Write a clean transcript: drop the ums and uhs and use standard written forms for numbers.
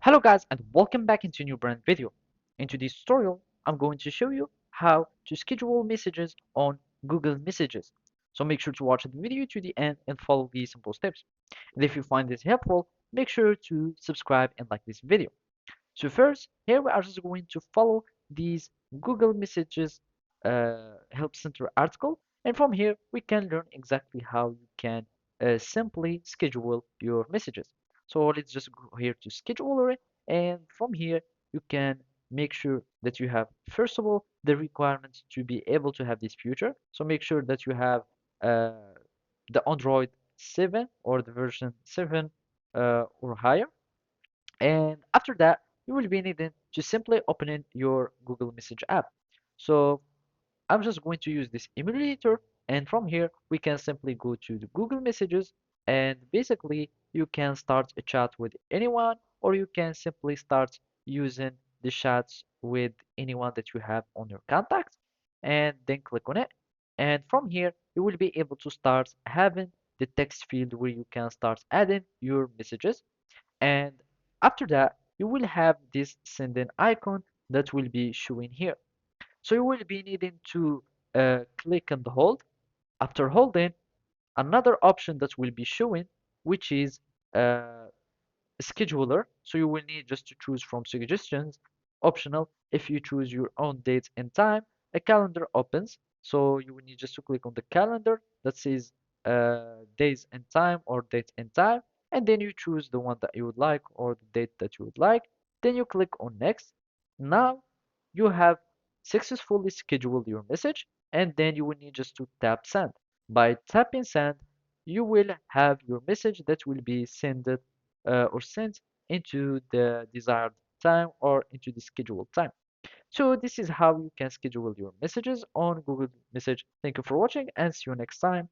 Hello guys and welcome back into a new brand video. In today's tutorial, I'm going to show you how to schedule messages on Google Messages. So make sure to watch the video to the end and follow these simple steps. And if you find this helpful, make sure to subscribe and like this video. So first, here we are just going to follow these Google Messages Help Center article. And from here, we can learn exactly how you can simply schedule your messages. So let's just go here to scheduler. And from here, you can make sure that you have, first of all, the requirements to be able to have this feature. So make sure that you have uh, the Android 7 or the version 7 or higher. And after that, you will be needing to simply open in your Google Message app. So I'm just going to use this emulator, and from here we can simply go to the Google Messages, and basically you can start a chat with anyone, or you can simply start using the chats with anyone that you have on your contacts, and then click on it. And from here you will be able to start having the text field where you can start adding your messages. And after that, you will have this sending icon that will be showing here. So you will be needing to click and hold. After holding, another option that will be showing, which is uh, scheduler. So you will need just to choose from suggestions, optional. If you choose your own date and time, a calendar opens. So you will need just to click on the calendar that says days and time or date and time, and then you choose the one that you would like or the date that you would like. Then you click on next. Now you have successfully scheduled your message, and then you will need just to tap send. By tapping send, you will have your message that will be sent or sent into the desired time or into the scheduled time. So this is how you can schedule your messages on Google Message. Thank you for watching and see you next time.